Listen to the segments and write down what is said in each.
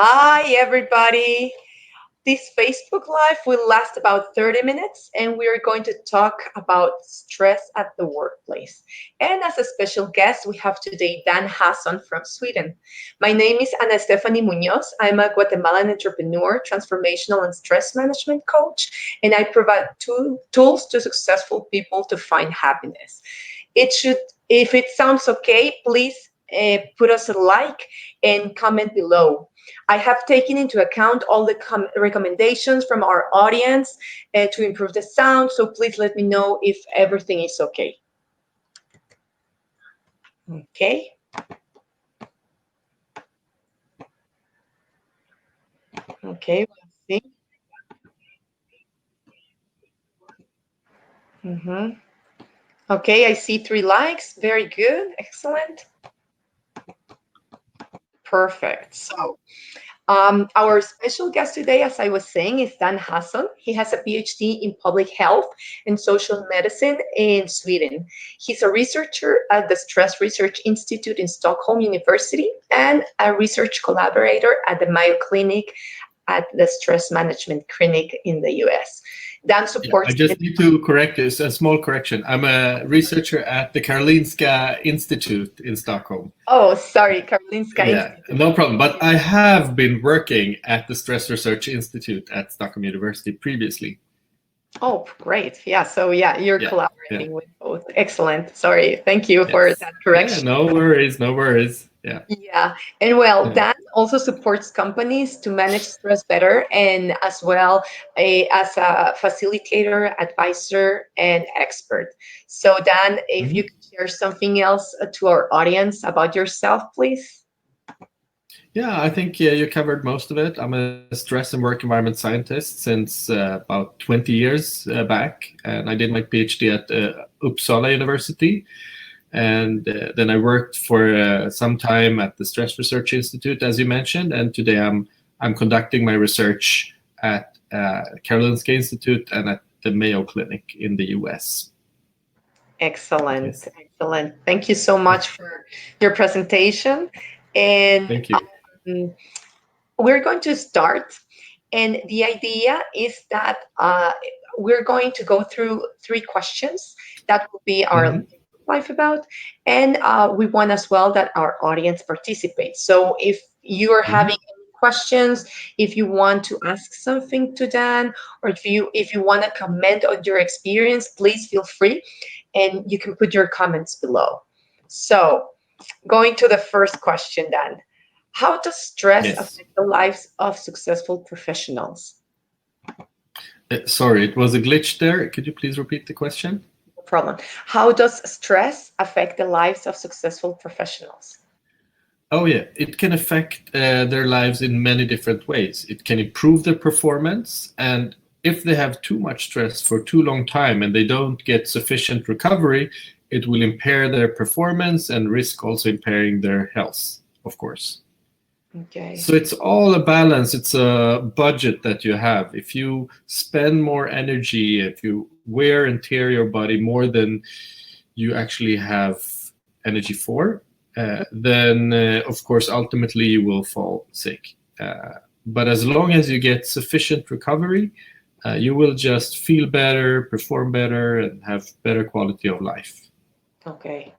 Hi, everybody. This Facebook Live will last about 30 minutes, and we are going to talk about stress at the workplace. And as a special guest, we have today Dan Hasson from Sweden. My name is Ana Stephanie Munoz. I'm a Guatemalan entrepreneur, transformational and stress management coach, and I provide tools to successful people to find happiness. It should, if it sounds okay, please put us a like and comment below. I have taken into account all the recommendations from our audience to improve the sound, so please let me know if everything is okay. Okay. Okay, let's see. Okay, I see 3 likes. Very good. Excellent. Perfect. So our special guest today, as I was saying, is Dan Hasson. He has a PhD in public health and social medicine in Sweden. He's a researcher at the Stress Research Institute in Stockholm University and a research collaborator at the Mayo Clinic at the Stress Management Clinic in the US. Dan supports... I just need to correct this, a small correction. I'm a researcher at the Karolinska Institute in Stockholm. Oh, sorry, Karolinska Institute. No problem. But I have been working at the Stress Research Institute at Stockholm University previously. Oh, great. Yeah, so you're collaborating with both. Excellent. Sorry, thank you for that correction. No worries, no worries. Yeah, and well, Dan also supports companies to manage stress better, and as well as a facilitator, advisor, and expert. So Dan, if you could share something else to our audience about yourself, please. Yeah, I think you covered most of it. I'm a stress and work environment scientist since about 20 years back, and I did my PhD at Uppsala University. And then I worked for some time at the Stress Research Institute, as you mentioned, and today I'm conducting my research at Karolinska Institute and at the Mayo Clinic in the US. Excellent, yes. Excellent. Thank you so much for your presentation. And thank you. We're going to start, and the idea is that we're going to go through 3 questions that will be our life about, and we want as well that our audience participates. So if you are having any questions, if you want to ask something to Dan, or if you want to comment on your experience, please feel free, and you can put your comments below. So going to the first question, Dan. How does stress affect the lives of successful professionals? Sorry, it was a glitch there. Could you please repeat the question? Problem. How does stress affect the lives of successful professionals? Oh yeah, it can affect their lives in many different ways. It can improve their performance, and if they have too much stress for too long time and they don't get sufficient recovery, it will impair their performance and risk also impairing their health, of course. Okay. So it's all a balance. It's a budget that you have. If you spend more energy, if you wear and tear your body more than you actually have energy for, then of course ultimately you will fall sick. But as long as you get sufficient recovery, you will just feel better, perform better, and have better quality of life. Okay.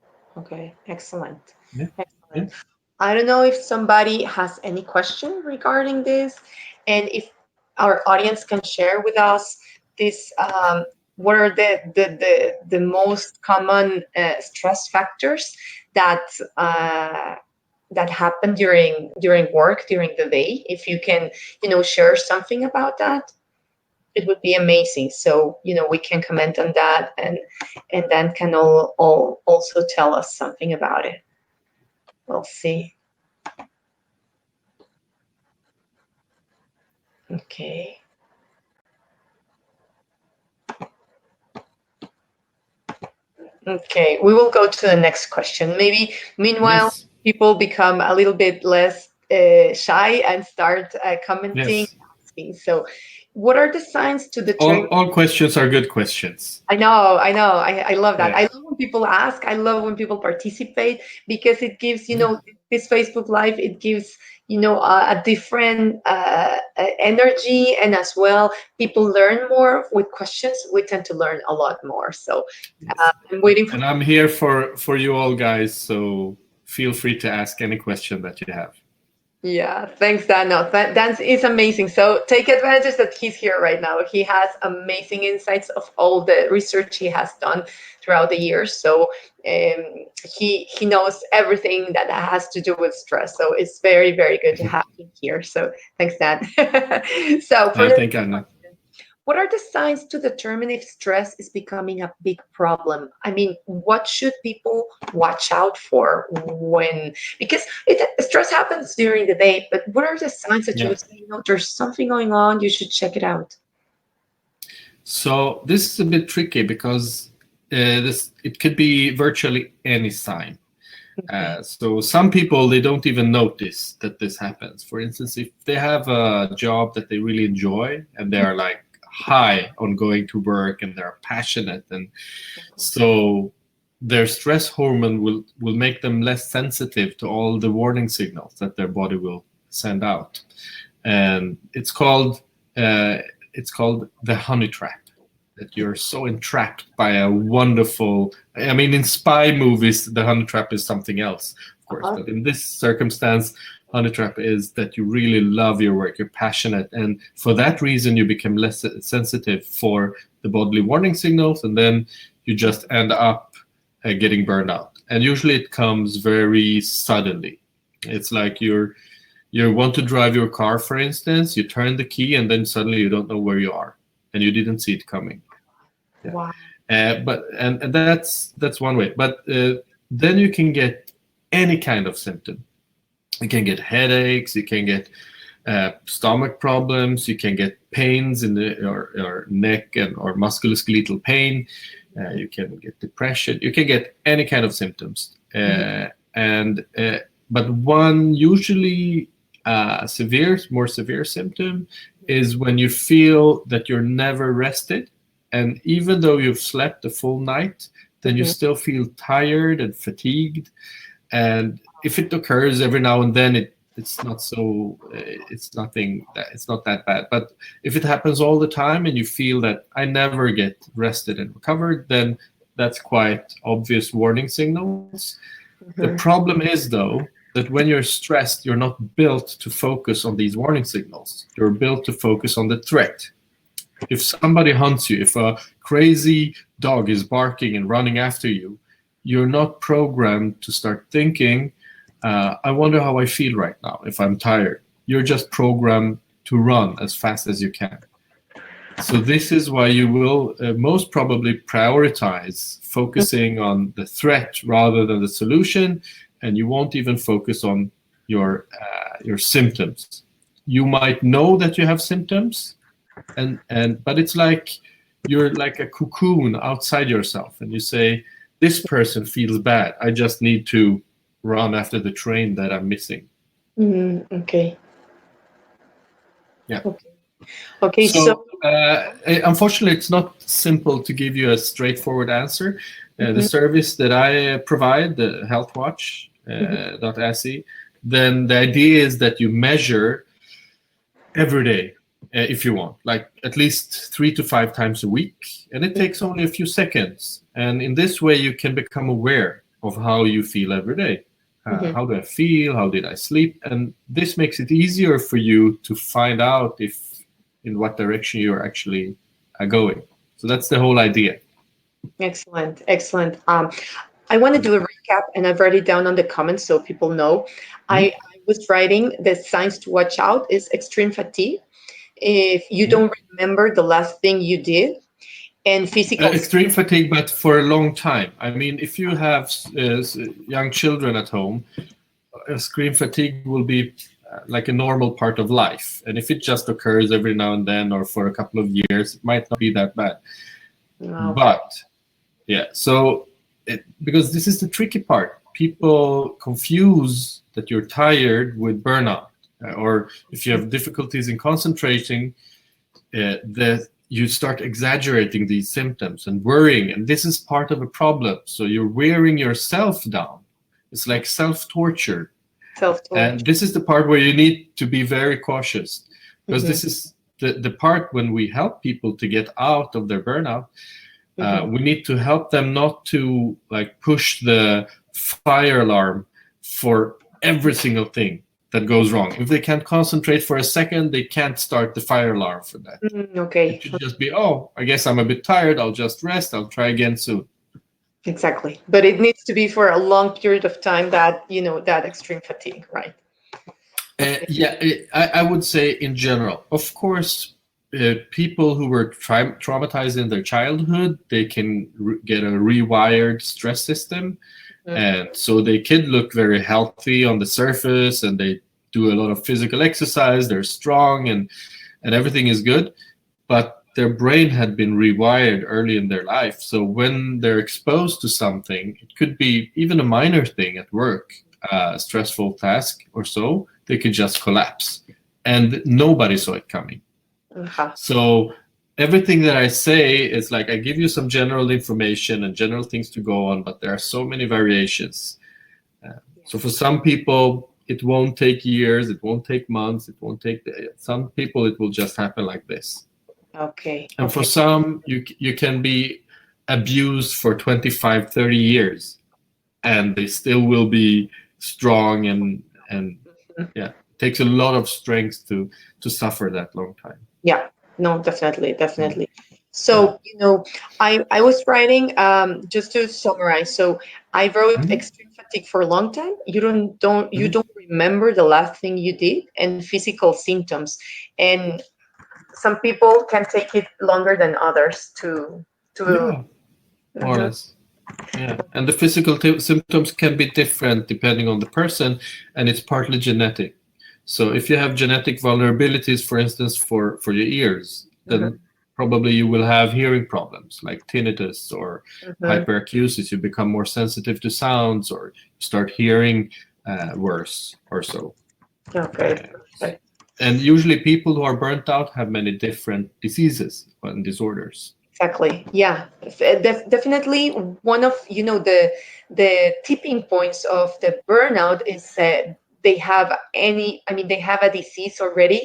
Excellent. Yeah. Excellent. Yeah. I don't know if somebody has any question regarding this, and if our audience can share with us this. What are the most common stress factors that happen during work, during the day? If you can, share something about that, it would be amazing. So we can comment on that, and then can also tell us something about it. We'll see. Okay. Okay, we will go to the next question. Maybe meanwhile, people become a little bit less shy and start commenting. Yes. So What are the signs to determine? All questions are good questions. I know, I know. I love that. I Yeah. love when people ask. I love when people participate because it gives, this Facebook Live, it gives, a different energy. And as well, people learn more with questions. We tend to learn a lot more. So Yes. I'm waiting for. And I'm here for you all guys, so feel free to ask any question that you have. Yeah, thanks, Dan. No, Dan is amazing. So take advantage that he's here right now. He has amazing insights of all the research he has done throughout the years. So he knows everything that has to do with stress. So it's very, very good to have him here. So thanks, Dan. So for I the think Anna. what are the signs to determine if stress is becoming a big problem? I mean, what should people watch out for when, because stress happens during the day, but what are the signs that you Yeah. would say, there's something going on, you should check it out? So this is a bit tricky because this it could be virtually any sign. Okay. So some people, they don't even notice that this happens. For instance, if they have a job that they really enjoy and they are like high on going to work and they're passionate, and so their stress hormone will make them less sensitive to all the warning signals that their body will send out, and it's called the honey trap. That you're so entrapped by a wonderful. I mean, in spy movies, the honey trap is something else, of course, Uh-huh. but in this circumstance, honey trap is that you really love your work, you're passionate, and for that reason, you become less sensitive for the bodily warning signals, and then you just end up getting burned out. And usually, it comes very suddenly. It's like you want to drive your car, for instance, you turn the key, and then suddenly you don't know where you are, and you didn't see it coming. Yeah. Wow. But that's one way. But then you can get any kind of symptom. You can get headaches. You can get stomach problems. You can get pains in your neck and or musculoskeletal pain. You can get depression. You can get any kind of symptoms. And but one usually more severe symptom is when you feel that you're never rested, and even though you've slept a full night, then you Mhm. still feel tired and fatigued. And if it occurs every now and then, it's not so it's not that bad. But if it happens all the time and you feel that I never get rested and recovered, then that's quite obvious warning signals. The Mhm. problem is, though, that when you're stressed, you're not built to focus on these warning signals. You're built to focus on the threat. If somebody hunts you, if a crazy dog is barking and running after you, you're not programmed to start thinking, I wonder how I feel right now if I'm tired. You're just programmed to run as fast as you can. So this is why you will most probably prioritize focusing on the threat rather than the solution, and you won't even focus on your symptoms. You might know that you have symptoms, and but it's like you're like a cocoon outside yourself, and you say, "This person feels bad. I just need to run after the train that I'm missing." Okay. Yeah. Okay. Okay. So. So, unfortunately, it's not simple to give you a straightforward answer. The Mhm. service that I provide, the HealthWatch Mhm. .se, then the idea is that you measure every day, if you want, like at least 3 to 5 times a week, and it takes only a few seconds. And in this way, you can become aware of how you feel every day. Mhm. How do I feel? How did I sleep? And this makes it easier for you to find out if in what direction you're actually going. So that's the whole idea. Excellent, excellent. I want to do a recap, and I've written it down on the comments so people know. I, Mhm. I was writing the signs to watch out is extreme fatigue. If you Mhm. don't remember the last thing you did, and physical. Extreme fatigue, but for a long time. I mean, if you have young children at home, extreme fatigue will be like a normal part of life. And if it just occurs every now and then or for a couple of years, it might not be that bad. Okay. But yeah, so because this is the tricky part, people confuse that you're tired with burnout, or if you have difficulties in concentrating, that you start exaggerating these symptoms and worrying, and this is part of a problem. So you're wearing yourself down. It's like self-torture. Self-torture. And this is the part where you need to be very cautious, because Hmm. this is the part when we help people to get out of their burnout. Hmm. We need to help them not to like push the fire alarm for every single thing that goes wrong. If they can't concentrate for a second, they can't start the fire alarm for that. It Okay. should just be, oh, I guess I'm a bit tired. I'll just rest. I'll try again soon. Exactly. But it needs to be for a long period of time, that, that extreme fatigue, right? Okay. Yeah, I would say in general. Of course, people who were traumatized in their childhood, they can get a rewired stress system. Mhm. And so they could look very healthy on the surface, and they do a lot of physical exercise. They're strong, and everything is good. But their brain had been rewired early in their life. So when they're exposed to something, it could be even a minor thing at work, a stressful task or so, they could just collapse. And nobody saw it coming. Uh-huh. So everything that I say is like I give you some general information and general things to go on, but there are so many variations. So for some people, it won't take years, it won't take months, it won't take. Some people, it will just happen like this. Okay. And for Okay. some, you can be abused for 25, 30 years, and they still will be strong, and Mhm. yeah, it takes a lot of strength to suffer that long time. Yeah. No, definitely, Mm. definitely. Yeah. So, I was writing, just to summarize. So I wrote Mhm. extreme fatigue for a long time. You Mhm. don't remember the last thing you did, and physical symptoms. And some people can take it longer than others to. Yeah, more or Mhm. less. Yeah, and the physical symptoms can be different depending on the person, and it's partly genetic. So if you have genetic vulnerabilities, for instance, for your ears, Mhm. then probably you will have hearing problems like tinnitus or Mhm. hyperacusis. You become more sensitive to sounds, or you start hearing worse or so. Okay. Uh, Perfect. and usually, people who are burnt out have many different diseases and disorders. Exactly. Yeah. Definitely one of, the tipping points of the burnout is that they have a disease already.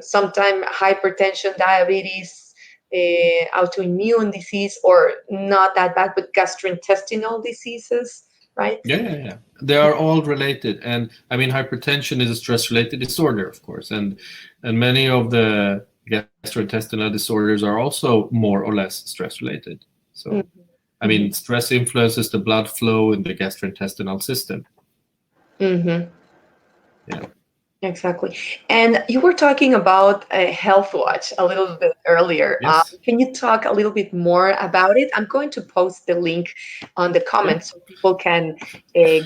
Sometimes hypertension, diabetes, autoimmune disease, or not that bad, but gastrointestinal diseases, right? Yeah, yeah, yeah. They are all related, and I mean, hypertension is a stress-related disorder, of course, and many of the gastrointestinal disorders are also more or less stress-related. So, I Mm-hmm. mean, stress influences the blood flow in the gastrointestinal system. Mm-hmm. Yeah. Exactly. And you were talking about a Health Watch a little bit earlier. Yes. Can you talk a little bit more about it? I'm going to post the link on the Yeah. comments so people can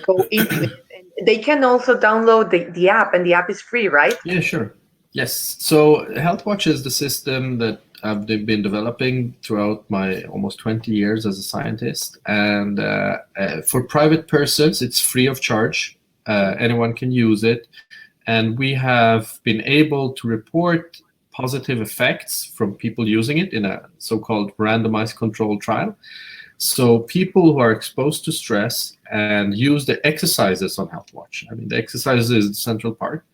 go into it. And they can also download the app, and the app is free, right? Yeah, sure. Yes. So HealthWatch is the system that I've been developing throughout my almost 20 years as a scientist. And for private persons, it's free of charge. Anyone can use it. And we have been able to report positive effects from people using it in a so-called randomized controlled trial. So people who are exposed to stress and use the exercises on HealthWatch, I mean, the exercises is the central part,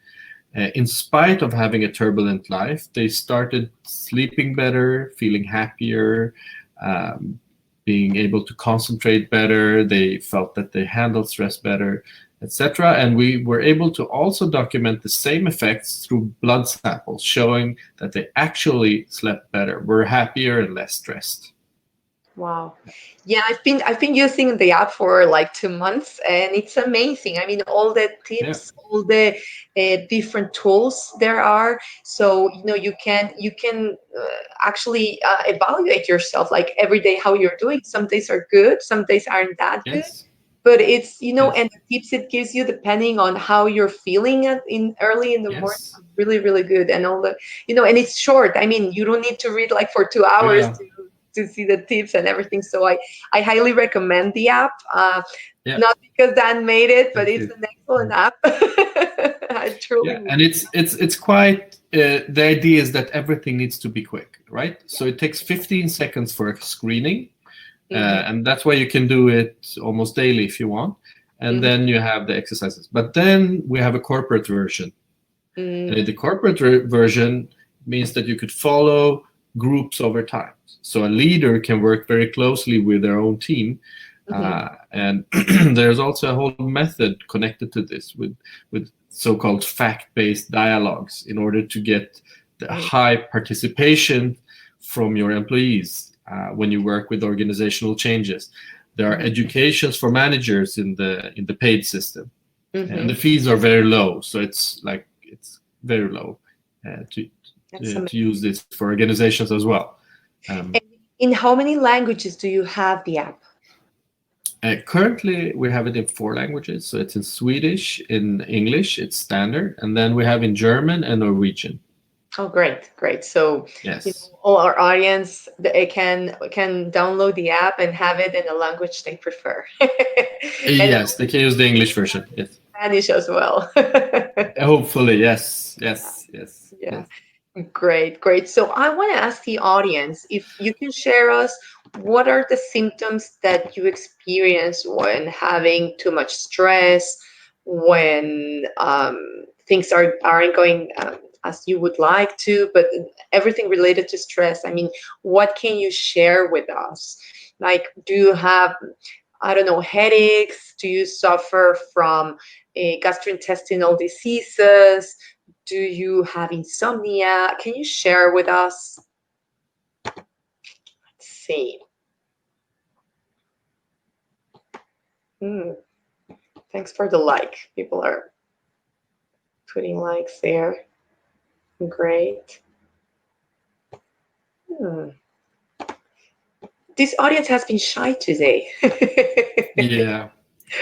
in spite of having a turbulent life, they started sleeping better, feeling happier, um, being able to concentrate better. They felt that they handled stress better, etc. And we were able to also document the same effects through blood samples, showing that they actually slept better, were happier, and less stressed. Wow. Yeah, I've been using the app for like 2 months, and it's amazing. I mean, all the Yeah. tips, all the different tools there are. So you can actually evaluate yourself like every day how you're doing. Some days are good, some days aren't that good. Yes. But it's Yes. and the tips it gives you depending on how you're feeling in early in the morning Yes. are really really good. And all the and it's short. I mean, you don't need to read like for 2 hours Yeah. to see the tips and everything. So I highly recommend the app. Yeah. Not because Dan made it, but Thank it's you. an excellent Mm. app. it truly Yeah, and it's quite. The idea is that everything needs to be quick, right? So it takes 15 seconds for a screening, Mhm, and that's why you can do it almost daily if you want. And mhm, then you have the exercises. But then we have a corporate version. And in mm, the corporate version means that you could follow groups over time. So a leader can work very closely with their own team. mhm, And there's also a whole method connected to this with so-called fact-based dialogues in order to get the mm, high participation from your employees when you work with organizational changes. There are mhm, educations for managers in the paid system, and the mhm. fees are very low. So it's very low to That's to amazing. use this for organizations as well. Um, And in how many languages do you have the app? Currently, we have it in 4 languages. So it's in Swedish, in English, it's standard, and then we have in German and Norwegian. Oh, great, great. So, Yes. all our audience they can download the app and have it in the language they prefer, and Yes, they can use the English version. Yes. Spanish as well. Hopefully, yes, Yeah, yes, yes, yeah. yes. Great, great. So I want to ask the audience if you can share us what are the symptoms that you experience when having too much stress, when things aren't going as you would like to, but everything related to stress. I mean, what can you share with us? Like, do you have, I don't know, headaches? Do you suffer from gastrointestinal diseases? Do you have insomnia? Can you share with us? Let's see. Hmm, thanks for the like. People are putting likes there. Great. Hmm. This audience has been shy today. Yeah.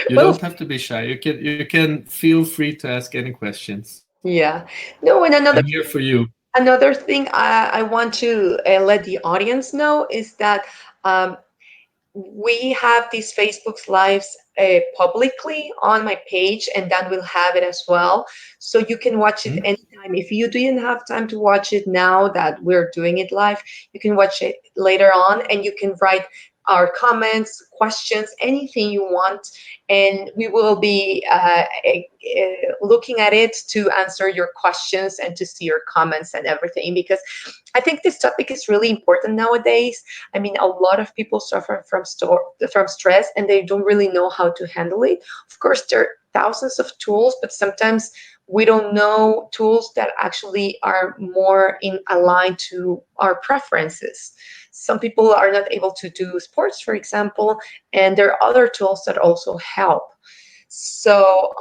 You Well, don't have to be shy. You can feel free to ask any questions. yeah. No, and I'm here for you. another thing I want to let the audience know is that um, we have these Facebook's lives publicly on my page, and Dan will have it as well. So you can watch it Hmm? anytime. If you didn't have time to watch it now that we're doing it live, you can watch it later on, and you can write our comments, questions, anything you want, and we will be looking at it to answer your questions and to see your comments and everything. Because I think this topic is really important nowadays. I mean, a lot of people suffer from stress and they don't really know how to handle it. Of course, there are thousands of tools, but sometimes we don't know tools that actually are more in aligned to our preferences. Some people are not able to do sports, for example, and there are other tools that also help. So,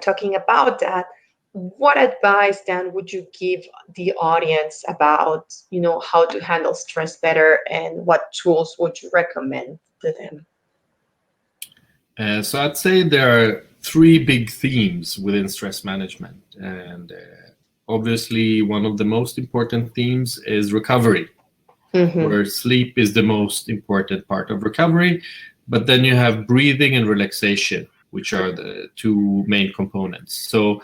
talking about that, what advice then would you give the audience about, how to handle stress better, and what tools would you recommend to them? So I'd say there are 3 big themes within stress management, and obviously one of the most important themes is recovery, Mm-hmm. where sleep is the most important part of recovery. But then you have breathing and relaxation, which are the 2 main components. So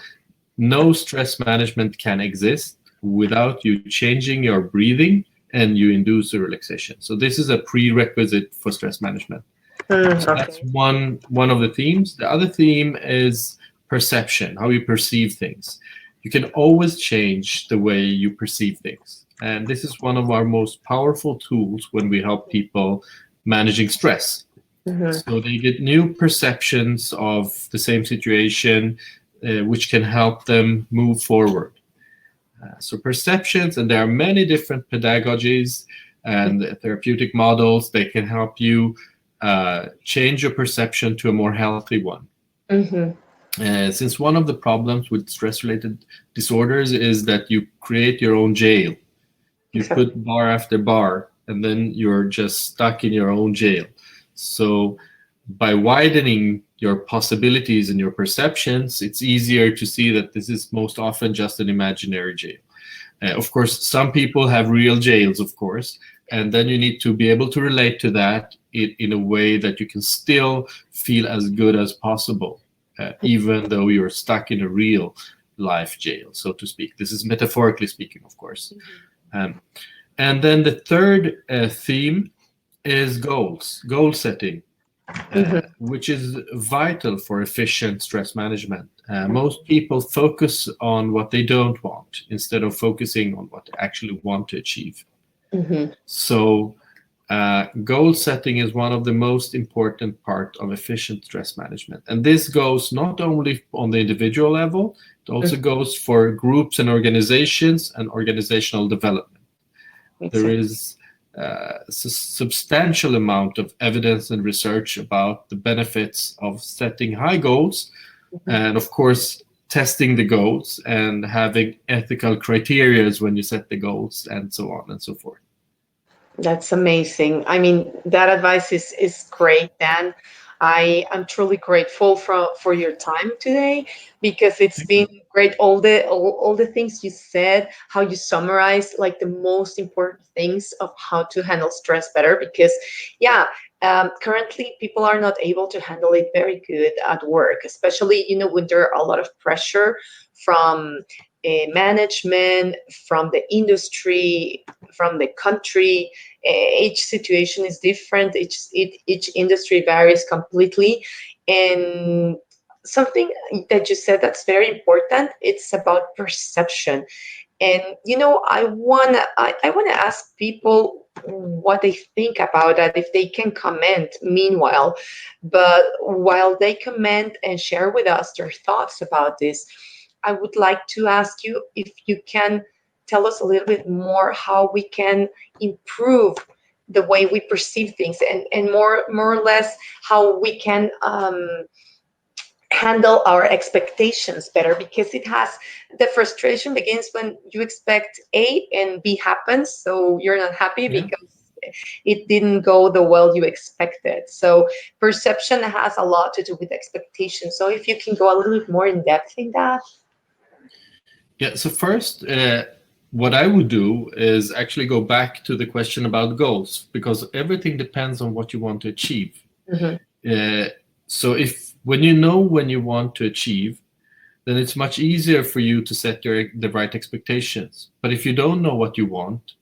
no stress management can exist without you changing your breathing and you induce a relaxation. So this is a prerequisite for stress management. Mm, So that's okay. one of the themes. The other theme is perception, how you perceive things. You can always change the way you perceive things. And this is one of our most powerful tools when we help people managing stress. Mm-hmm. So they get new perceptions of the same situation, which can help them move forward. So perceptions, and there are many different pedagogies and therapeutic models that can help you change your perception to a more healthy one. Mm-hmm. Since one of the problems with stress-related disorders is that you create your own jail. You Exactly. put bar after bar, and then you're just stuck in your own jail. So by widening your possibilities and your perceptions, it's easier to see that this is most often just an imaginary jail. Of course, some people have real jails, of course, and then you need to be able to relate to that in a way that you can still feel as good as possible. even though you're stuck in a real life jail, so to speak. This is metaphorically speaking, of course. And then the third theme is goal setting, which is vital for efficient stress management. Most people focus on what they don't want instead of focusing on what they actually want to achieve. So goal setting is one of the most important part of efficient stress management. And this goes not only on the individual level, it also goes for groups and organizations and organizational development. There is a substantial amount of evidence and research about the benefits of setting high goals and, of course, testing the goals and having ethical criteria when you set the goals and so on and so forth. That's amazing. I mean, that advice is great, Dan. I am truly grateful for your time today because it's been great. All the things you said, how you summarize like the most important things of how to handle stress better. Because, yeah, currently people are not able to handle it very good at work, especially when there are a lot of pressure from management, from the industry, from the country. Each situation is different. Each industry varies completely. And something that you said that's very important, it's about perception. And I wanna ask people what they think about that, if they can comment meanwhile. But while they comment and share with us their thoughts about this, I would like to ask you if you can tell us a little bit more how we can improve the way we perceive things, and more or less how we can handle our expectations better, because the frustration begins when you expect A and B happens, so you're not happy because it didn't go the well you expected. So perception has a lot to do with expectations. So if you can go a little bit more in depth in that. Yeah, so first, what I would do is actually go back to the question about goals, because everything depends on what you want to achieve. So when you know when you want to achieve, then it's much easier for you to set the right expectations. But if you don't know what you want,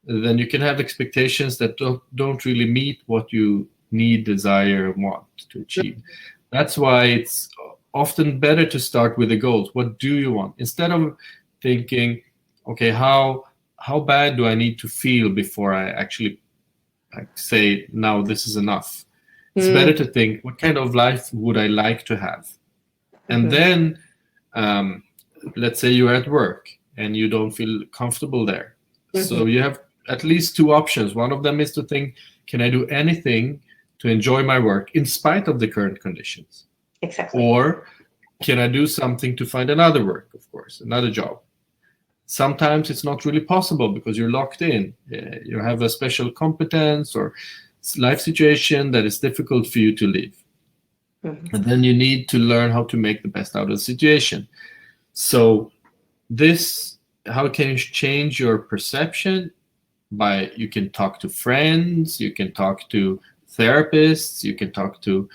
then you can have expectations that don't really meet what you need, desire, and want to achieve. That's why it's often better to start with the goals. What do you want? Instead of thinking, okay, how bad do I need to feel before I actually say, now this is enough? It's better to think, what kind of life would I like to have? And then, let's say you're at work and you don't feel comfortable there. So you have at least two options. One of them is to think, can I do anything to enjoy my work in spite of the current conditions? Exactly. Or can I do something to find another work, of course, another job? Sometimes it's not really possible because you're locked in. You have a special competence or life situation that is difficult for you to leave. And then you need to learn how to make the best out of the situation. So how can you change your perception? You can talk to friends, you can talk to therapists, you can talk to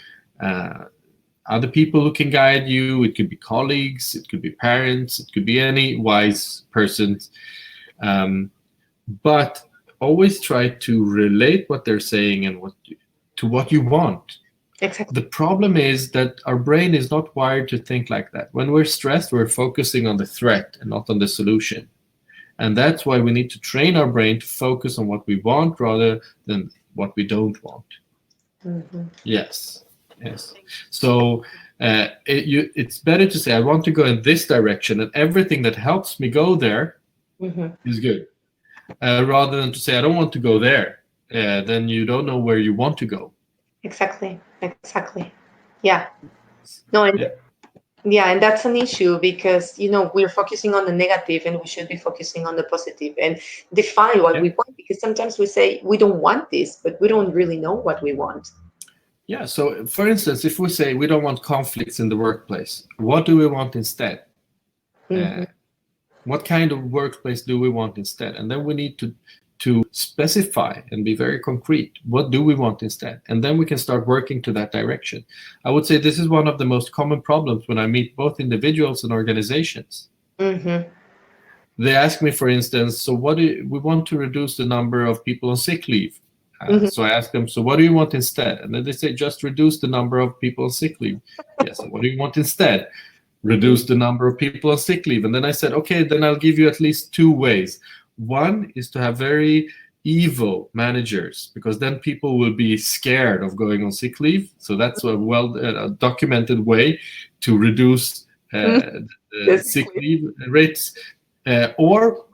other people who can guide you. It could be colleagues, it could be parents, it could be any wise person. But always try to relate what they're saying and to what you want. Exactly. The problem is that our brain is not wired to think like that. When we're stressed, we're focusing on the threat and not on the solution. And that's why we need to train our brain to focus on what we want rather than what we don't want. Yes. So it's better to say, I want to go in this direction, and everything that helps me go there is good. Rather than to say, I don't want to go there. Then you don't know where you want to go. Exactly. Yeah. No, and that's an issue because we're focusing on the negative and we should be focusing on the positive and define what we want, because sometimes we say we don't want this, but we don't really know what we want. Yeah. So, for instance, if we say we don't want conflicts in the workplace, what do we want instead? What kind of workplace do we want instead? And then we need to to specify and be very concrete. What do we want instead? And then we can start working to that direction. I would say this is one of the most common problems when I meet both individuals and organizations. Mm-hmm. They ask me, for instance, so we want to reduce the number of people on sick leave. Mm-hmm. So I ask them, so what do you want instead? And then they say, just reduce the number of people on sick leave. Yes, so what do you want instead? Reduce the number of people on sick leave. And then I said, okay, then I'll give you at least two ways. One is to have very evil managers, because then people will be scared of going on sick leave. So that's a documented way to reduce the sick leave rates. Or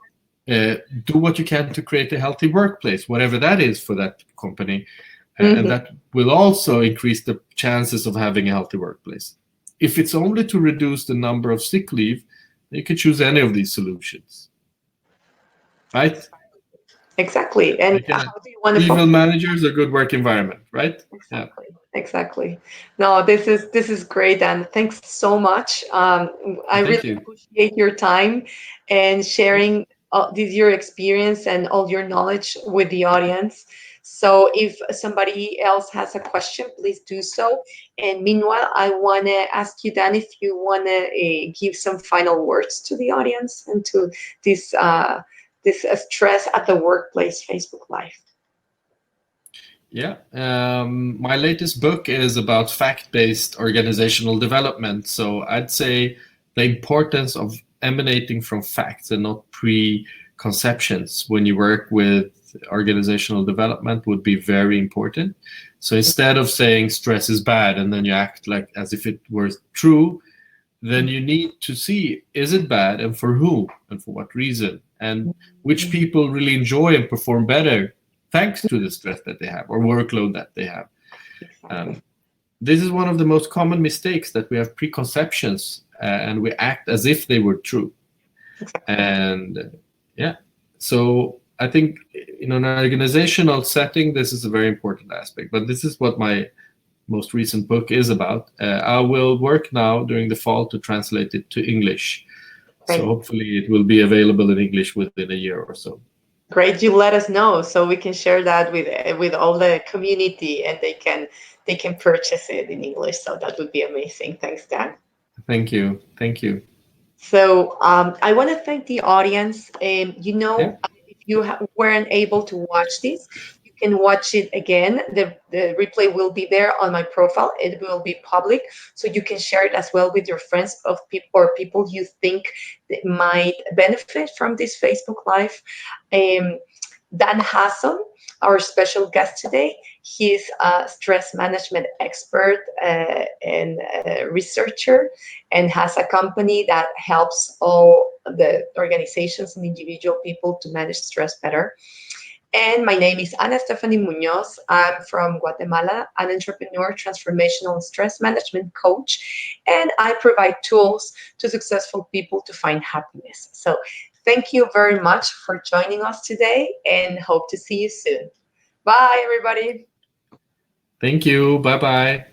do what you can to create a healthy workplace, whatever that is for that company. And that will also increase the chances of having a healthy workplace. If it's only to reduce the number of sick leave, you could choose any of these solutions. Right? Exactly. And how do you want to evil managers, a good work environment, right? Exactly. Yeah. Exactly. No, this is great, Dan. Thanks so much. I really appreciate your time and sharing your experience and all your knowledge with the audience. So if somebody else has a question, please do so. And meanwhile, I want to ask you, Dan, if you want to give some final words to the audience and to this stress at the workplace Facebook Live. Yeah, my latest book is about fact-based organizational development. So I'd say the importance of emanating from facts and not preconceptions when you work with organizational development would be very important. So instead of saying stress is bad and then you act like as if it were true, then you need to see, is it bad and for who and for what reason, and which people really enjoy and perform better thanks to the stress that they have or workload that they have. This is one of the most common mistakes, that we have preconceptions and we act as if they were true. And yeah, so I think in an organizational setting, this is a very important aspect, but this is what my most recent book is about. I will work now during the fall to translate it to English. So hopefully it will be available in English within a year or so. Great, you let us know so we can share that with all the community and they can purchase it in English. So that would be amazing. Thanks, Dan. Thank you. Thank you. So I want to thank the audience. If you weren't able to watch this, you can watch it again. The replay will be there on my profile. It will be public, so you can share it as well with your friends or people you think that might benefit from this Facebook Live. Dan Hasson, our special guest today, he's a stress management expert and researcher, and has a company that helps all the organizations and individual people to manage stress better. And my name is Ana Stephanie Munoz. I'm from Guatemala, an entrepreneur, transformational and stress management coach, and I provide tools to successful people to find happiness. So thank you very much for joining us today, and hope to see you soon. Bye, everybody. Thank you. Bye-bye.